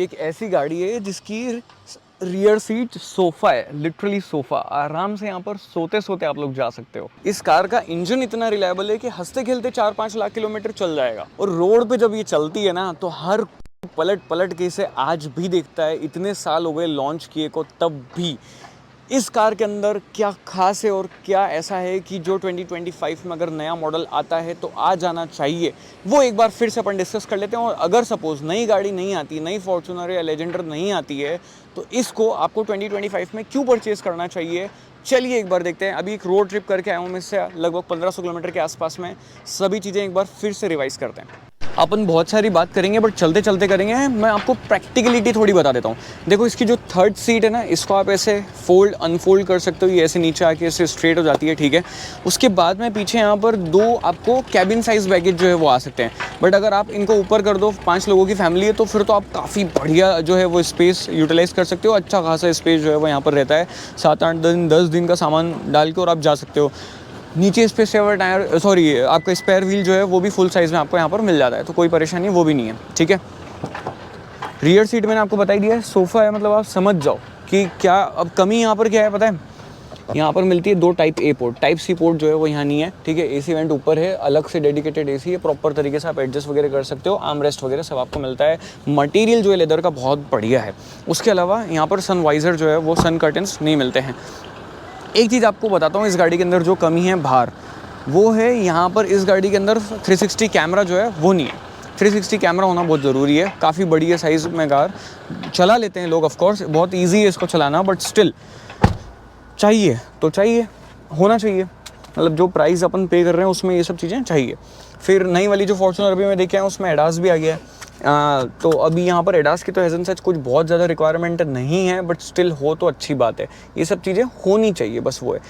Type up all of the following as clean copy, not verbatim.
एक ऐसी गाड़ी है जिसकी रियर सीट सोफा है, लिटरली सोफा। आराम से यहाँ पर सोते सोते आप लोग जा सकते हो। इस कार का इंजन इतना रिलायबल है कि हंसते खेलते 4-5 लाख किलोमीटर चल जाएगा। और रोड पे जब ये चलती है ना, तो हर पलट पलट के इसे आज भी देखता है। इतने साल हो गए लॉन्च किए को, तब भी। इस कार के अंदर क्या खास है और क्या ऐसा है कि जो 2025 में अगर नया मॉडल आता है तो आ जाना चाहिए, वो एक बार फिर से अपन डिस्कस कर लेते हैं। और अगर सपोज नई गाड़ी नहीं आती, नई फॉर्च्यूनर या लेजेंडर नहीं आती है, तो इसको आपको 2025 में क्यों परचेज़ करना चाहिए, चलिए एक बार देखते हैं। अभी एक रोड ट्रिप करके आया हूँ मैं, इससे लगभग 1500 किलोमीटर के आसपास में। सभी चीज़ें एक बार फिर से रिवाइज करते हैं। अपन बहुत सारी बात करेंगे बट चलते चलते करेंगे। मैं आपको प्रैक्टिकलिटी थोड़ी बता देता हूँ। देखो, इसकी जो थर्ड सीट है ना, इसको आप ऐसे फोल्ड अनफोल्ड कर सकते हो। ये ऐसे नीचे आके ऐसे स्ट्रेट हो जाती है, ठीक है। उसके बाद में पीछे यहाँ पर 2 आपको कैबिन साइज बैगेज जो है वो आ सकते हैं। बट अगर आप इनको ऊपर कर दो, 5 लोगों की फैमिली है, तो फिर तो आप काफ़ी बढ़िया जो है वो स्पेस यूटिलाइज़ कर सकते हो। अच्छा खासा स्पेस जो है वो यहाँ पर रहता है। 7-8 दिन 10 दिन का सामान डाल के और आप जा सकते हो। नीचे इस पे सेवर टायर, सॉरी, आपका स्पेयर व्हील जो है वो भी फुल साइज़ में आपको यहाँ पर मिल जाता है, तो कोई परेशानी वो भी नहीं है, ठीक है। रियर सीट मैंने आपको बता ही दिया है, सोफ़ा है, मतलब आप समझ जाओ कि क्या अब कमी यहाँ पर क्या है, पता है। यहाँ पर मिलती है 2 type A port, type C port जो है वो यहाँ नहीं है, ठीक है। एसी वेंट ऊपर है, अलग से डेडिकेटेड एसी है, प्रॉपर तरीके से आप एडजस्ट वगैरह कर सकते हो। आर्म रेस्ट वगैरह सब आपको मिलता है। मटेरियल जो है लेदर का बहुत बढ़िया है। उसके अलावा यहाँ पर सन वाइज़र जो है वो सन कर्टन्स नहीं मिलते हैं। एक चीज़ आपको बताता हूँ, इस गाड़ी के अंदर जो कमी है बाहर, वो है यहाँ पर इस गाड़ी के अंदर 360 कैमरा जो है वो नहीं है। 360 कैमरा होना बहुत ज़रूरी है। काफ़ी बड़ी है साइज़ में कार, चला लेते हैं लोग, ऑफ कोर्स बहुत इजी है इसको चलाना, बट स्टिल चाहिए तो चाहिए, होना चाहिए। मतलब जो प्राइस अपन पे कर रहे हैं उसमें ये सब चीज़ें चाहिए। फिर नई वाली जो फॉर्च्यूनर अभी मैं देखे हैं उसमें एडास भी आ गया है। तो अभी यहाँ पर एडास की तो एज एन सच कुछ बहुत ज़्यादा रिक्वायरमेंट नहीं है, बट स्टिल हो तो अच्छी बात है। ये सब चीज़ें होनी चाहिए, बस वो है।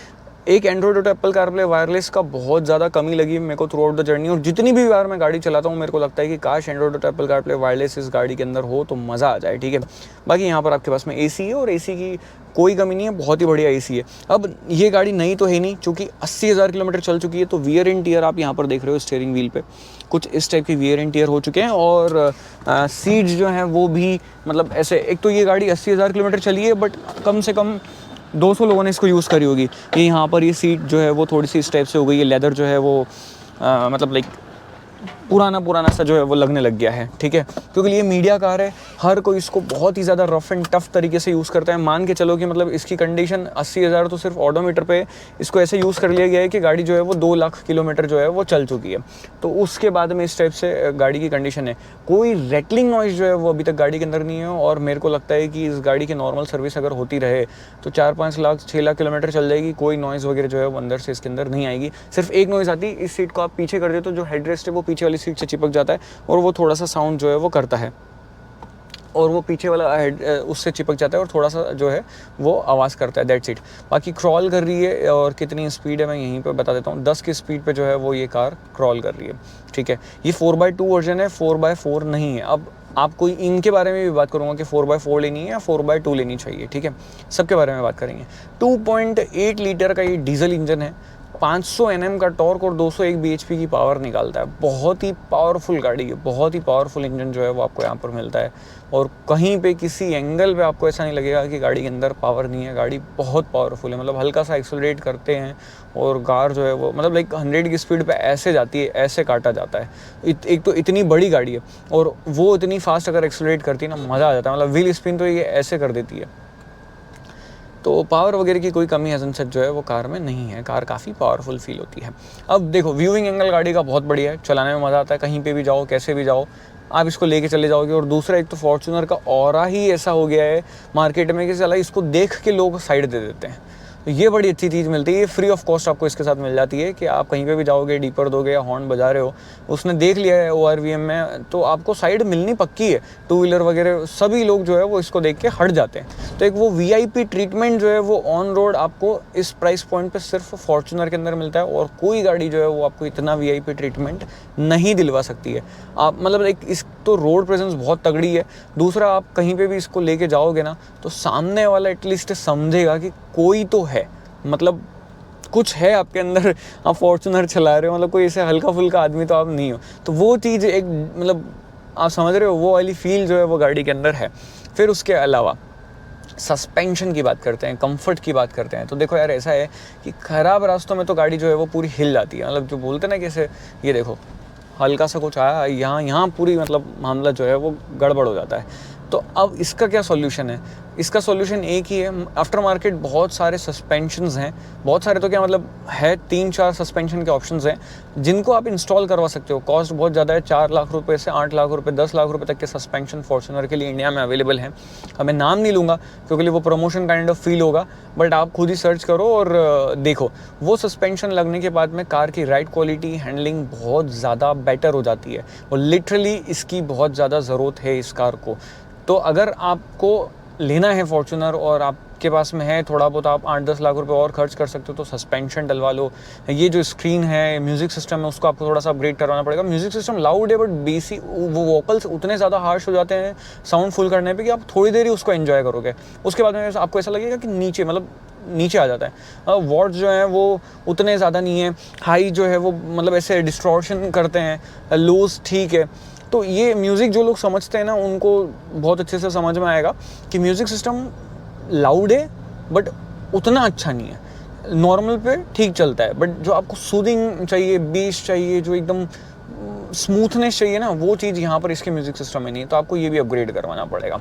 एक एंड्रॉइड और एप्पल कारप्ले वायरलेस का बहुत ज़्यादा कमी लगी मेरे को थ्रू आउट द जर्नी। और जितनी भी बार मैं गाड़ी चलाता हूँ मेरे को लगता है कि काश एंड्रॉइड और एप्पल कारप्ले वायरलेस इस गाड़ी के अंदर हो तो मज़ा आ जाए, ठीक है। बाकी यहाँ पर आपके पास में एसी है और एसी की कोई कमी नहीं है, बहुत ही बढ़िया एसी है। अब ये गाड़ी नई तो है नहीं, चूँकि 80,000 किलोमीटर चल चुकी है, तो वियर एंड टियर आप यहाँ पर देख रहे हो स्टीयरिंग व्हील पे कुछ इस टाइप की वियर एंड टियर हो चुके हैं। और सीट्स जो हैं वो भी मतलब ऐसे, एक तो ये गाड़ी 80,000 किलोमीटर चली है, बट कम से कम 200 लोगों ने इसको यूज़ करी होगी। ये यहाँ पर ये सीट जो है वो थोड़ी सी इस टाइप से हो गई है। लेदर जो है वो मतलब लाइक पुराना सा जो है वो लगने लग गया है, ठीक है। क्योंकि ये मीडिया कार है, हर कोई इसको बहुत ही ज़्यादा रफ एंड टफ तरीके से यूज़ करता है। मान के चलो कि मतलब इसकी कंडीशन 80,000 तो सिर्फ ऑडोमीटर पे इसको ऐसे यूज़ कर लिया गया है कि गाड़ी जो है वो 2 लाख किलोमीटर जो है वो चल चुकी है। तो उसके बाद में इस टाइप से गाड़ी की कंडीशन है। कोई रैटलिंग नॉइज़ जो है वो अभी तक गाड़ी के अंदर नहीं है। और मेरे को लगता है कि इस गाड़ी की नॉर्मल सर्विस अगर होती रहे तो 4-5 लाख 6 लाख किलोमीटर चल जाएगी। कोई नॉइज़ वगैरह जो है वो अंदर से इसके अंदर नहीं आएगी। सिर्फ एक नॉइज़ आती है, इस सीट को आप पीछे कर दे तो जो हेडरेस्ट है वो पीछे वाली सीट से चिपक जाता है और वो थोड़ा सा साउंड जो है वो करता है। और वो पीछे वाला हेड उससे चिपक जाता है और थोड़ा सा जो है वो आवाज़ करता है, दैट्स इट। बाकी क्रॉल कर रही है और कितनी स्पीड है मैं यहीं पे बता देता हूँ। 10 की स्पीड पे जो है वो ये कार क्रॉल कर रही है, ठीक है। ये 4x2 वर्जन है, 4x4 नहीं है। अब आपको इनके बारे में भी बात करूँगा कि 4x4 लेनी है या 4x2 लेनी चाहिए, ठीक है। सबके बारे में बात करेंगे। 2.8 लीटर का ये डीजल इंजन है, 500 Nm का टॉर्क और 201 bhp की पावर निकालता है। बहुत ही पावरफुल गाड़ी है, बहुत ही पावरफुल इंजन जो है वो आपको यहाँ पर मिलता है। और कहीं पे किसी एंगल पे आपको ऐसा नहीं लगेगा कि गाड़ी के अंदर पावर नहीं है। गाड़ी बहुत पावरफुल है, मतलब हल्का सा एक्सेलरेट करते हैं और कार जो है वो मतलब लाइक 100 की स्पीड पे ऐसे जाती है, ऐसे काटा जाता है। एक तो इतनी बड़ी गाड़ी है और वो इतनी फास्ट अगर एक्सेलरेट करती है ना, मज़ा आ जाता है। मतलब व्हील स्पिन तो ये ऐसे कर देती है। तो पावर वगैरह की कोई कमी एज सच जो है वो कार में नहीं है। कार काफ़ी पावरफुल फील होती है। अब देखो, व्यूइंग एंगल गाड़ी का बहुत बढ़िया है, चलाने में मज़ा आता है। कहीं पे भी जाओ, कैसे भी जाओ, आप इसको लेके चले जाओगे। और दूसरा, एक तो फॉर्च्यूनर का ऑरा ही ऐसा हो गया है मार्केट में कि चला इसको देख के लोग साइड दे देते हैं। तो ये बड़ी अच्छी चीज़ मिलती है। ये फ्री ऑफ कॉस्ट आपको इसके साथ मिल जाती है कि आप कहीं पे भी जाओगे, डीपर दोगे या हॉर्न बजा रहे हो, उसने देख लिया है ORVM में, तो आपको साइड मिलनी पक्की है। 2 व्हीलर वगैरह सभी लोग जो है वो इसको देख के हट जाते हैं। तो एक वो VIP ट्रीटमेंट जो है वो ऑन रोड आपको इस प्राइस पॉइंट पे सिर्फ फॉर्च्यूनर के अंदर मिलता है। और कोई गाड़ी जो है वो आपको इतना VIP ट्रीटमेंट नहीं दिलवा सकती है। आप मतलब एक इस तो रोड प्रेजेंस बहुत तगड़ी है। दूसरा, आप कहीं पे भी इसको लेके जाओगे ना, तो सामने वाला एटलीस्ट समझेगा कि कोई तो है, मतलब कुछ है आपके अंदर। आप फॉर्च्यूनर चला रहे हो, मतलब कोई ऐसे हल्का फुल्का आदमी तो आप नहीं हो। तो वो चीज़ एक मतलब आप समझ रहे हो, वो वाली फील जो है वो गाड़ी के अंदर है। फिर उसके अलावा सस्पेंशन की बात करते हैं, कंफर्ट की बात करते हैं, तो देखो यार ऐसा है कि ख़राब रास्तों में तो गाड़ी जो है वो पूरी हिल जाती है। मतलब जो बोलते हैं ना, कैसे ये देखो हल्का सा कुछ आया यहाँ पूरी मतलब मामला जो है वो गड़बड़ हो जाता है। तो अब इसका क्या सॉल्यूशन है? इसका सॉल्यूशन एक ही है, आफ्टर मार्केट बहुत सारे सस्पेंशंस हैं, बहुत सारे तो क्या मतलब है 3-4 सस्पेंशन के ऑप्शंस हैं जिनको आप इंस्टॉल करवा सकते हो। कॉस्ट बहुत ज़्यादा है, 4 लाख रुपए से 8 लाख रुपए 10 लाख रुपए तक के सस्पेंशन फॉर्च्यूनर के लिए इंडिया में अवेलेबल हैं। अब मैं नाम नहीं लूँगा क्योंकि वो प्रमोशन काइंड ऑफ फील होगा, बट आप खुद ही सर्च करो और देखो। वो सस्पेंशन लगने के बाद में कार की राइड क्वालिटी, हैंडलिंग बहुत ज़्यादा बेटर हो जाती है। और लिटरली इसकी बहुत ज़्यादा ज़रूरत है इस कार को। तो अगर आपको लेना है फॉर्च्यूनर और आपके पास में है थोड़ा बहुत, आप 8-10 लाख रुपए और खर्च कर सकते हो, तो सस्पेंशन डलवा लो। ये जो स्क्रीन है, म्यूज़िक सिस्टम है, उसको आपको थोड़ा सा अपग्रेड करवाना पड़ेगा। म्यूज़िक सिस्टम लाउड है बट बेसिक वो वोकल्स उतने ज़्यादा हार्श हो जाते हैं साउंड फुल करने पे कि आप थोड़ी देर ही उसको एंजॉय करोगे, उसके बाद में आपको ऐसा लगेगा कि नीचे आ जाता है। वॉट्स जो हैं वो उतने ज़्यादा नहीं है, हाई जो है वो मतलब ऐसे डिस्टॉर्शन करते हैं, लोज ठीक है। तो ये म्यूज़िक जो लोग समझते हैं ना, उनको बहुत अच्छे से समझ में आएगा कि म्यूज़िक सिस्टम लाउड है बट उतना अच्छा नहीं है। नॉर्मल पे ठीक चलता है, बट जो आपको सूदिंग चाहिए, बेस चाहिए, जो एकदम स्मूथनेस चाहिए ना, वो चीज़ यहाँ पर इसके म्यूज़िक सिस्टम में नहीं है। तो आपको ये भी अपग्रेड करवाना पड़ेगा,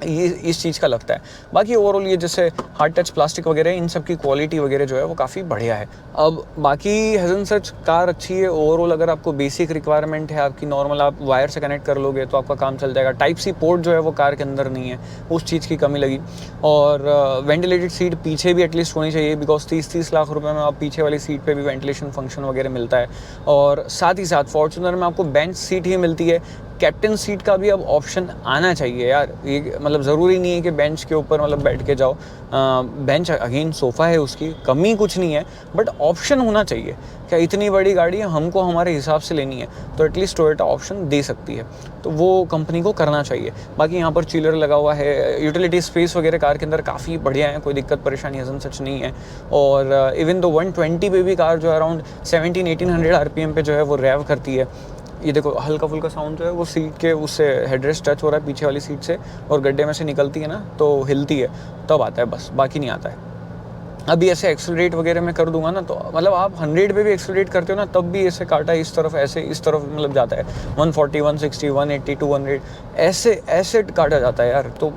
ये इस चीज़ का लगता है। बाकी ओवरऑल ये जैसे हार्ड टच प्लास्टिक वगैरह, इन सब की क्वालिटी वगैरह जो है वो काफ़ी बढ़िया है। अब बाकी हेज़न सच कार अच्छी है ओवरऑल। अगर आपको बेसिक रिक्वायरमेंट है आपकी, नॉर्मल आप वायर से कनेक्ट कर लोगे तो आपका काम चल जाएगा। टाइप सी पोर्ट जो है वो कार के अंदर नहीं है, उस चीज़ की कमी लगी। और वेंटिलेटेड सीट पीछे भी एटलीस्ट होनी चाहिए, बिकॉज 30-30 लाख रुपये में आप पीछे वाली सीट पर भी वेंटिलेशन फंक्शन वगैरह मिलता है। और साथ ही साथ फॉर्च्यूनर में आपको बेंच सीट ही मिलती है। कैप्टन सीट का भी अब ऑप्शन आना चाहिए यार। ये मतलब ज़रूरी नहीं है कि बेंच के ऊपर मतलब बैठ के जाओ। बेंच अगेन सोफ़ा है, उसकी कमी कुछ नहीं है, बट ऑप्शन होना चाहिए। क्या इतनी बड़ी गाड़ी है, हमको हमारे हिसाब से लेनी है, तो एटलीस्ट टोयोटा ऑप्शन दे सकती है, तो वो कंपनी को करना चाहिए। बाकी यहाँ पर चिलर लगा हुआ है, यूटिलिटी स्पेस वगैरह कार के अंदर काफ़ी बढ़िया है, कोई दिक्कत परेशानी हेज़न सच नहीं है। और इवन दो 120 पे भी कार जो है अराउंड 1700-1800 RPM पे जो है वो रैव करती है। ये देखो हल्का फुल्का साउंड जो है वो सीट के उससे हेडरेस्ट टच हो रहा है पीछे वाली सीट से, और गड्ढे में से निकलती है ना तो हिलती है, तब आता है, बस बाकी नहीं आता है। अभी ऐसे एक्सेलरेट वगैरह में कर दूंगा ना, तो मतलब आप 100 पे भी एक्सेलरेट करते हो ना, तब भी ऐसे काटा इस तरफ, ऐसे इस तरफ मतलब जाता है। 140, 160, 180, 200 ऐसे काटा जाता है यार। तो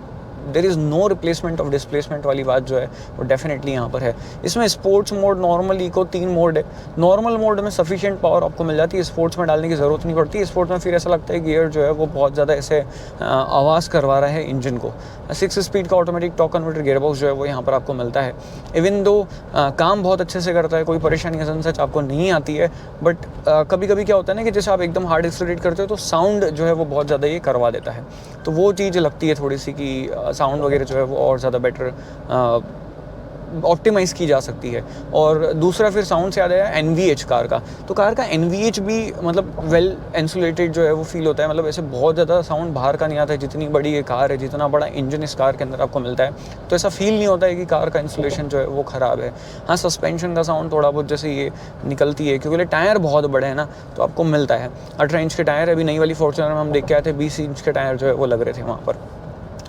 there is no replacement of displacement वाली बात जो है वो डेफिनेटली यहाँ पर है। इसमें sports mode, normal, eco 3 mode है। नॉर्मल मोड में सफिशिएंट पावर आपको मिल जाती है, स्पोर्ट्स में डालने की ज़रूरत नहीं पड़ती। स्पोर्ट्स में फिर ऐसा लगता है गियर जो है वो बहुत ज़्यादा ऐसे आवाज़ करवा रहा है इंजन को। 6 स्पीड का ऑटोमेटिक टॉर्क कन्वर्टर गियरबॉक्स जो है वो यहाँ पर आपको मिलता है। इवन दो काम बहुत अच्छे से करता है, कोई परेशानी हेज़न सच आपको नहीं आती है। बट कभी कभी क्या होता है ना कि जैसे आप एकदम हार्ड एक्सेलरेट करते हो तो साउंड जो है वो बहुत ज़्यादा ये करवा देता है, तो वो चीज़ लगती है थोड़ी सी कि साउंड वगैरह जो है वो और ज़्यादा बेटर ऑप्टिमाइज़ की जा सकती है। और दूसरा फिर साउंड से याद आया NVH कार का, तो कार का NVH भी मतलब वेल इंसुलेटेड जो है वो फील होता है। मतलब ऐसे बहुत ज़्यादा साउंड बाहर का नहीं आता है, जितनी बड़ी ये कार है, जितना बड़ा इंजन इस कार के अंदर आपको मिलता है, तो ऐसा फील नहीं होता है कि कार का इंसुलेशन जो है वो ख़राब है। हाँ, सस्पेंशन का साउंड थोड़ा बहुत जैसे ये निकलती है, क्योंकि टायर बहुत बड़े हैं ना, तो आपको मिलता है। 18 इंच के टायर, अभी नई वाली फॉर्च्यूनर में हम देख के आए थे 20 इंच के टायर जो है वो लग रहे थे वहाँ पर।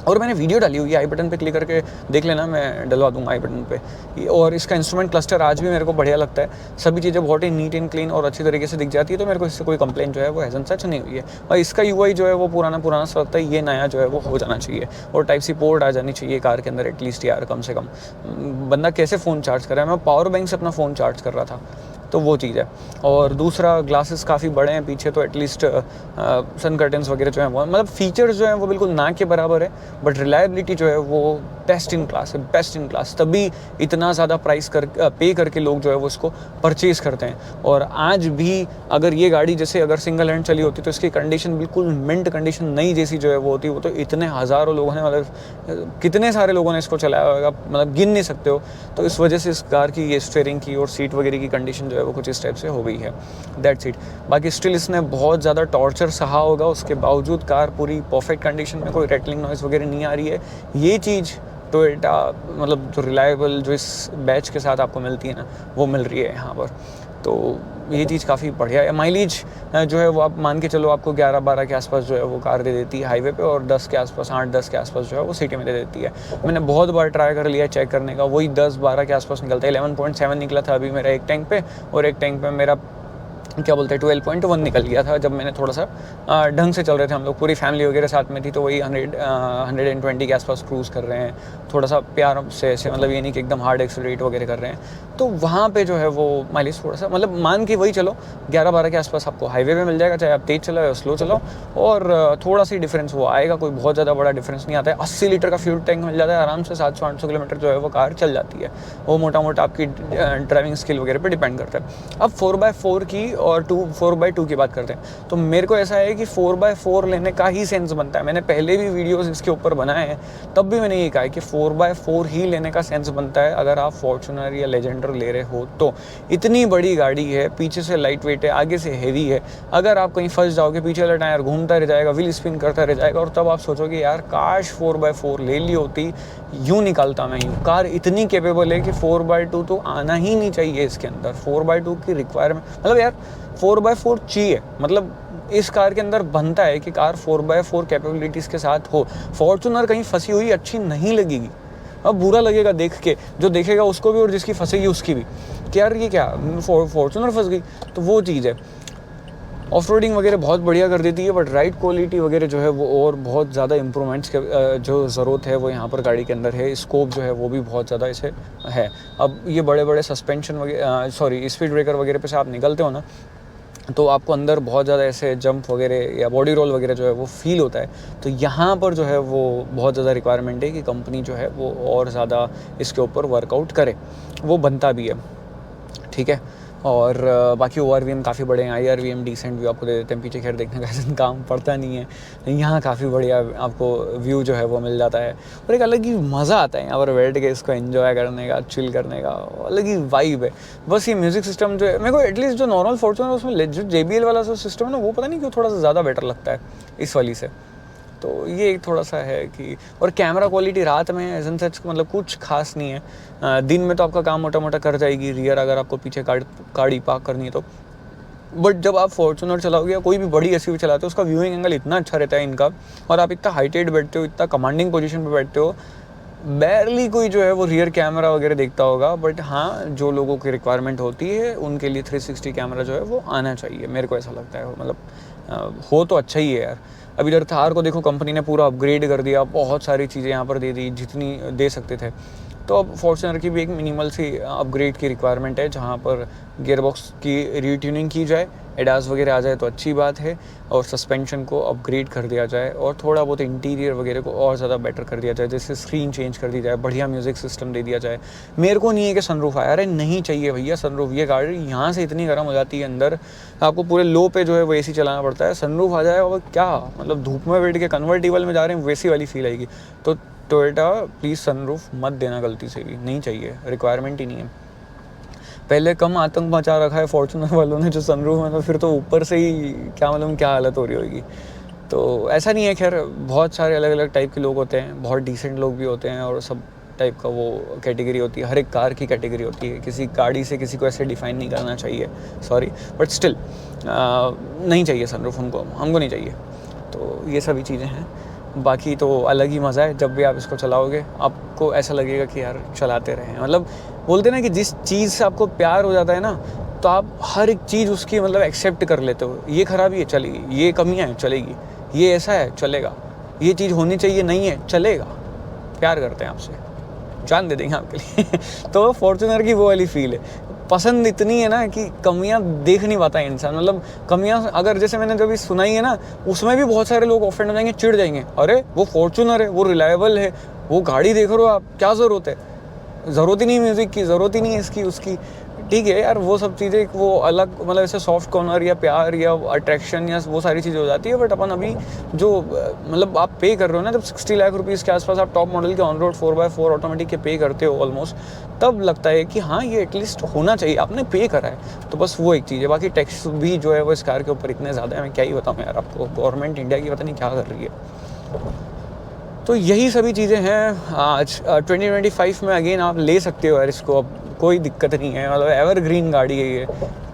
और मैंने वीडियो डाली हुई है, आई बटन पे क्लिक करके देख लेना, मैं डलवा दूंगा आई बटन पे। और इसका इंस्ट्रूमेंट क्लस्टर आज भी मेरे को बढ़िया लगता है, सभी चीज़ें बहुत ही नीट एंड क्लीन और अच्छी तरीके से दिख जाती है, तो मेरे को इससे कोई कंप्लेंट जो है वो हेज़न सच नहीं हुई है। और इसका UI जो है वो पुराना सा लगता है, ये नया जो है वो हो जाना चाहिए। और टाइप सी पोर्ट आ जानी चाहिए कार के अंदर एटलीस्ट यार, कम से कम। बंदा कैसे फ़ोन चार्ज कर रहा है, मैं पावर बैंक से अपना फ़ोन चार्ज कर रहा था, तो वो चीज़ है। और दूसरा ग्लासेस काफ़ी बड़े हैं पीछे, तो एटलीस्ट सन कर्टन्स वगैरह जो है वो मतलब फीचर्स जो हैं वो बिल्कुल ना के बराबर है, बट रिलायबिलिटी जो है वो बेस्ट इन क्लास है, बेस्ट इन क्लास। तभी इतना ज़्यादा प्राइस पे करके लोग जो है वो इसको परचेज़ करते हैं। और आज भी अगर ये गाड़ी जैसे अगर सिंगल हैंड चली होती तो इसकी कंडीशन बिल्कुल मिंट कंडीशन नई जैसी जो है वो होती, वो तो इतने हज़ारों लोगों ने मतलब कितने सारे लोगों ने इसको चलाया होगा, मतलब गिन नहीं सकते हो। तो इस वजह से इस कार की ये स्टीयरिंग की और सीट वगैरह की कंडीशन जो है वो कुछ इस टाइप से हो गई है, दैट्स इट। बाकी स्टिल इसने बहुत ज़्यादा टॉर्चर सहा होगा, उसके बावजूद कार पूरी परफेक्ट कंडीशन में, कोई रैटलिंग नॉइज़ वगैरह नहीं आ रही है। ये चीज़ टोयोटा मतलब जो रिलायबल जो इस बैच के साथ आपको मिलती है ना, वो मिल रही है यहाँ पर। तो ये चीज़ काफ़ी बढ़िया है। माइलेज जो है वो आप मान के चलो आपको 11-12 के आसपास जो है वो कार दे देती है हाईवे पे, और 10 के आसपास, 8-10 के आसपास जो है वो सिटी में दे देती है। मैंने बहुत बार ट्राई कर लिया चेक करने का, वही 10-12 के आसपास निकलता है। 11.7 निकला था अभी मेरा एक टैंक पे, और एक टैंक पे मेरा क्या बोलते हैं 12.1 निकल गया था जब मैंने थोड़ा सा ढंग से चल रहे थे हम लोग, पूरी फैमिली वगैरह साथ में थी, तो वही 120 के आसपास क्रूज़ कर रहे हैं, थोड़ा सा प्यार से ऐसे, मतलब ये नहीं कि एकदम हार्ड एक्सेलरेट वगैरह कर रहे हैं। तो वहाँ पे जो है वो माइलेज थोड़ा सा, मतलब मान के वही चलो 11-12 के आसपास आपको हाईवे पे मिल जाएगा, चाहे आप तेज़ चलाओ या स्लो चलाओ, और थोड़ा सी डिफरेंस वो आएगा, कोई बहुत ज़्यादा बड़ा डिफरेंस नहीं आता है। 80 लीटर का फ्यूल टैंक मिल जाता है आराम से, 700-800 किलोमीटर जो है वो कार चल जाती है। वो मोटा मोटा आपकी ड्राइविंग स्किल वगैरह पर डिपेंड करता है। अब 4x4 की और 4x2 की बात करते हैं, तो मेरे को ऐसा है कि 4x4 लेने का ही सेंस बनता है। मैंने पहले भी वीडियोस इसके ऊपर बनाए हैं, तब भी मैंने ये कहा है कि 4x4 ही लेने का सेंस बनता है अगर आप फॉर्च्यूनर या लेजेंडर ले रहे हो तो। इतनी बड़ी गाड़ी है, पीछे से लाइट वेट है, आगे से हेवी है, अगर आप कहीं फंस जाओगे पीछे वाला टायर घूमता रह जाएगा, व्हील स्पिन करता रह जाएगा, और तब आप सोचोगे यार काश 4x4 ले ली होती, यूँ निकालता मैं यूँ। कार इतनी कैपेबल है कि 4x2 तो आना ही नहीं चाहिए इसके अंदर। 4x2 की रिक्वायरमेंट, मतलब यार 4x4 चाहिए, मतलब इस कार के अंदर बनता है कि कार 4x4 कैपेबिलिटीज़ के साथ हो। फॉर्च्यूनर कहीं फंसी हुई अच्छी नहीं लगेगी, अब बुरा लगेगा देख के, जो देखेगा उसको भी और जिसकी फंसेगी उसकी भी, कि यार ये क्या फॉर्च्यूनर फंस गई। तो वो चीज़ है, ऑफ रोडिंग वगैरह बहुत बढ़िया कर देती है, बट राइड क्वालिटी वगैरह जो है वो और बहुत ज़्यादा इंप्रूवमेंट्स के जो ज़रूरत है वो यहाँ पर गाड़ी के अंदर है। स्कोप जो है वो भी बहुत ज़्यादा इसे है। अब ये बड़े बड़े सस्पेंशन वगैरह स्पीड ब्रेकर वगैरह पे से आप निकलते हो ना, तो आपको अंदर बहुत ज़्यादा ऐसे जंप वगैरह या बॉडी रोल वगैरह जो है वो फील होता है। तो यहाँ पर जो है वो बहुत ज़्यादा रिक्वायरमेंट है कि कंपनी जो है वो और ज़्यादा इसके ऊपर वर्कआउट करे, वो बनता भी है, ठीक है। और बाकी ORVM काफ़ी बड़े हैं, IRVM डिसेंट व्यू आपको दे देते हैं पीछे, खैर देखने का ऐसा काम पड़ता नहीं है। यहाँ काफ़ी बढ़िया आपको व्यू जो है वो मिल जाता है, और एक अलग ही मज़ा आता है यहाँ पर बैठ के इसको एंजॉय करने का, चिल करने का, अलग ही वाइब है। बस ये म्यूज़िक सिस्टम जो है मेरे को एटलीस्ट जो नॉर्मल फॉर्च्यूनर है उसमें जो JBL वाला जो सिस्टम है ना, वो पता नहीं क्यों थोड़ा सा ज़्यादा बेटर लगता है इस वाली से। तो ये एक थोड़ा सा है कि, और कैमरा क्वालिटी रात में एजन सच मतलब कुछ खास नहीं है। दिन में तो आपका काम मोटा मोटा कर जाएगी रियर, अगर आपको पीछे गाड़ी पार्क करनी है तो, बट जब आप फॉर्च्यूनर चलाओगे या कोई भी बड़ी SUV चलाते हो, उसका व्यूइंग एंगल इतना अच्छा रहता है इनका, और आप इतना हाइटेड बैठते हो, इतना कमांडिंग पोजीशन पे बैठते हो, बैरली कोई जो है वो रियर कैमरा वगैरह देखता होगा। बट हाँ, जो लोगों की रिक्वायरमेंट होती है उनके लिए 360 कैमरा जो है वो आना चाहिए, मेरे को ऐसा लगता है। मतलब हो तो अच्छा ही है यार। अब इधर थार को देखो, कंपनी ने पूरा अपग्रेड कर दिया, बहुत सारी चीज़ें यहाँ पर दे दी जितनी दे सकते थे। तो अब फॉर्च्यूनर की भी एक मिनिमल सी अपग्रेड की रिक्वायरमेंट है, जहाँ पर गियरबॉक्स की रीट्यूनिंग की जाए, एडास वगैरह आ जाए तो अच्छी बात है, और सस्पेंशन को अपग्रेड कर दिया जाए, और थोड़ा बहुत इंटीरियर वगैरह को और ज़्यादा बेटर कर दिया जाए, जैसे स्क्रीन चेंज कर दी जाए, बढ़िया म्यूज़िक सिस्टम दे दिया जाए। मेरे को नहीं है कि सनरूफ आया, अरे नहीं चाहिए भैया सनरूफ, ये गाड़ी यहाँ से इतनी गर्म हो जाती है अंदर, आपको पूरे लो पे जो है वो AC चलाना पड़ता है। सनरूफ आ जाए और क्या, मतलब धूप में बैठ के कन्वर्टिबल में जा रहे हैं वैसी वाली फील आएगी। तो टोयोटा प्लीज़ सनरूफ मत देना गलती से भी, नहीं चाहिए, रिक्वायरमेंट ही नहीं है। पहले कम आतंक मचा रखा है फॉर्च्यूनर वालों ने जो सनरूफ में, तो फिर तो ऊपर से ही क्या मालूम क्या हालत हो रही होगी। तो ऐसा नहीं है, खैर बहुत सारे अलग अलग टाइप के लोग होते हैं, बहुत डिसेंट लोग भी होते हैं, और सब टाइप का वो कैटेगरी होती है, हर एक कार की कैटेगरी होती है। किसी गाड़ी से किसी को ऐसे डिफाइन नहीं करना चाहिए, सॉरी, बट स्टिल नहीं चाहिए सनरूफ, हमको नहीं चाहिए। तो ये सभी चीज़ें हैं। बाकी तो अलग ही मज़ा है, जब भी आप इसको चलाओगे आपको ऐसा लगेगा कि यार चलाते रहें। मतलब बोलते ना कि जिस चीज़ से आपको प्यार हो जाता है ना, तो आप हर एक चीज़ उसकी मतलब एक्सेप्ट कर लेते हो। ये ख़राबी है चलेगी, ये कमियाँ हैं चलेगी, ये ऐसा है चलेगा, ये चीज़ होनी चाहिए नहीं है चलेगा, प्यार करते हैं आपसे, जान दे देंगे आपके लिए। तो फॉर्च्यूनर की वो वाली फील है, पसंद इतनी है ना कि कमियां देख नहीं पाता है इंसान। मतलब कमियां अगर जैसे मैंने जो भी सुनाई है ना, उसमें भी बहुत सारे लोग ऑफेंड हो जाएंगे, चिढ़ जाएंगे, अरे वो फॉर्च्यूनर है, वो रिलायबल है, वो गाड़ी देख रहे हो आप, क्या ज़रूरत है, ज़रूरत ही नहीं म्यूज़िक की, ज़रूरत ही नहीं है इसकी उसकी। ठीक है यार, वो सब चीज़ें वो अलग, मतलब ऐसे सॉफ्ट कॉर्नर या प्यार या अट्रैक्शन या वो सारी चीज़ें हो जाती है। बट अपन अभी जो मतलब आप पे कर रहे हो ना, जब 60 लाख रुपीज़ के आसपास आप टॉप मॉडल के ऑन रोड 4x4 ऑटोमेटिक के पे करते हो ऑलमोस्ट, तब लगता है कि हाँ ये एटलीस्ट होना चाहिए, आपने पे करा है। तो बस वो एक चीज़ है। बाकी टैक्स भी जो है वो इस कार के ऊपर इतने ज़्यादा है, मैं क्या ही बताऊँ यार आपको, गवर्नमेंट इंडिया की पता नहीं क्या कर रही है। तो यही सभी चीज़ें हैं। आज 2025 में अगेन आप ले सकते हो यार इसको, अब कोई दिक्कत नहीं है, मतलब एवरग्रीन गाड़ी है ये,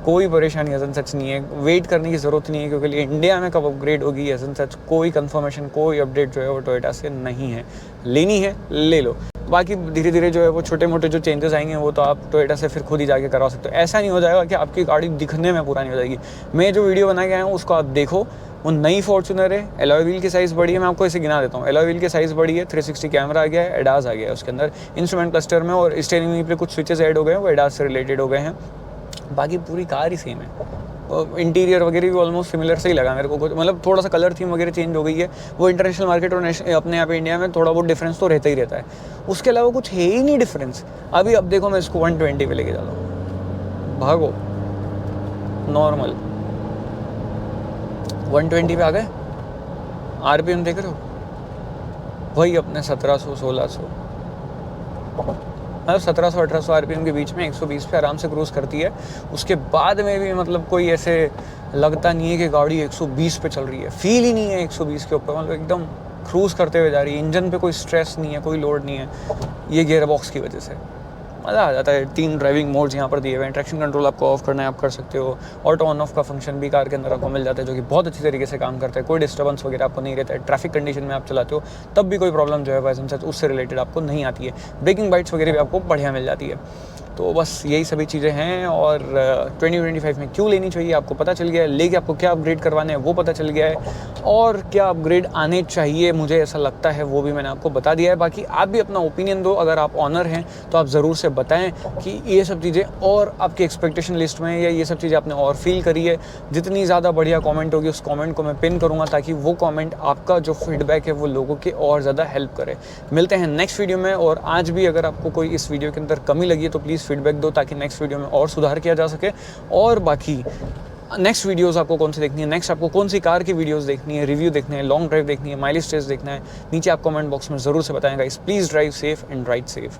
कोई परेशानी एज सच नहीं है, वेट करने की ज़रूरत नहीं है, क्योंकि इंडिया में कब अपग्रेड होगी एज सच कोई कंफर्मेशन, कोई अपडेट जो है वो टोयोटा से नहीं है। लेनी है ले लो, बाकी धीरे धीरे जो है वो छोटे मोटे जो चेंजेस आएंगे वो तो आप टोयोटा से फिर खुद ही जाके करवा सकते हो। ऐसा नहीं हो जाएगा कि आपकी गाड़ी दिखने में पुरानी हो जाएगी। मैं जो वीडियो बना के आया हूँ उसको आप देखो, वो नई फॉर्च्यूनर है, एलॉय व्हील की साइज़ बड़ी है, मैं आपको इसे गिना देता हूँ। एलॉय व्हील की साइज़ बड़ी है, 360 कैमरा आ गया है, एडास आ गया है उसके अंदर इंस्ट्रूमेंट क्लस्टर में, और स्टीयरिंग व्हील पे कुछ स्विचेस ऐड हो गए हैं, वो एडास से रिलेटेड हो गए हैं। बाकी पूरी कार ही सेम है, इंटीरियर वगैरह भी ऑलमोस्ट सिमिलर से ही लगा मेरे को, कुछ मतलब थोड़ा सा कलर थीम वगैरह चेंज हो गई है। वो इंटरनेशनल मार्केट और अपने यहाँ पे इंडिया में थोड़ा बहुत डिफरेंस तो रहता ही रहता है, उसके अलावा कुछ है ही नहीं डिफरेंस। अभी अब देखो मैं इसको 120 पे लेके जाता हूँ, भागो नॉर्मल 120 पे आ गए, आरपीएम देख रहे हो वही अपने 1700-1600, मतलब 1700-1800 आरपीएम के बीच में 120 पे आराम से क्रूज़ करती है। उसके बाद में भी मतलब कोई ऐसे लगता नहीं है कि गाड़ी 120 पे चल रही है, फील ही नहीं है 120 के ऊपर, मतलब एकदम क्रूज़ करते हुए जा रही है। इंजन पे कोई स्ट्रेस नहीं है, कोई लोड नहीं है, ये गियर बॉक्स की वजह से मज़ा आ जाता है। 3 ड्राइविंग मोड्स यहाँ पर दिए हुए हैं, ट्रैक्शन कंट्रोल आपको ऑफ करना है आप कर सकते हो, ऑटो ऑन ऑफ का फंक्शन भी कार के अंदर आपको मिल जाता है, जो कि बहुत अच्छी तरीके से काम करता है। कोई डिस्टर्बेंस वगैरह आपको नहीं रहता है, ट्रैफिक कंडीशन में आप चलाते हो तब भी कोई प्रॉब्लम जो है वैसे सच उससे रिलेटेड आपको नहीं आती है। ब्रेकिंग बाइट्स वगैरह भी आपको बढ़िया मिल जाती है। तो बस यही सभी चीज़ें हैं, और 2025 में क्यों लेनी चाहिए आपको पता चल गया है, लेके आपको क्या अपग्रेड करवाने हैं वो पता चल गया है, और क्या अपग्रेड आने चाहिए मुझे ऐसा लगता है वो भी मैंने आपको बता दिया है। बाकी आप भी अपना ओपिनियन दो, अगर आप ऑनर हैं तो आप ज़रूर से बताएं कि ये सब चीज़ें और आपकी एक्सपेक्टेशन लिस्ट में, या ये सब चीज़ें आपने और फील करी है। जितनी ज़्यादा बढ़िया कमेंट होगी उस कमेंट को मैं पिन करूँगा, ताकि वो कमेंट आपका जो फीडबैक है वो लोगों के और ज़्यादा हेल्प करे। मिलते हैं नेक्स्ट वीडियो में, और आज भी अगर आपको कोई इस वीडियो के अंदर कमी लगी है तो प्लीज़ फीडबैक दो, ताकि नेक्स्ट वीडियो में और सुधार किया जा सके। और बाकी नेक्स्ट वीडियोस आपको कौन सी देखनी है, नेक्स्ट आपको कौन सी कार की वीडियोस देखनी है, रिव्यू देखना है, लॉन्ग ड्राइव देखनी है, माइलेज टेस्ट देखना है, नीचे आप कमेंट बॉक्स में ज़रूर से बताएं guys. Please drive safe and ride safe.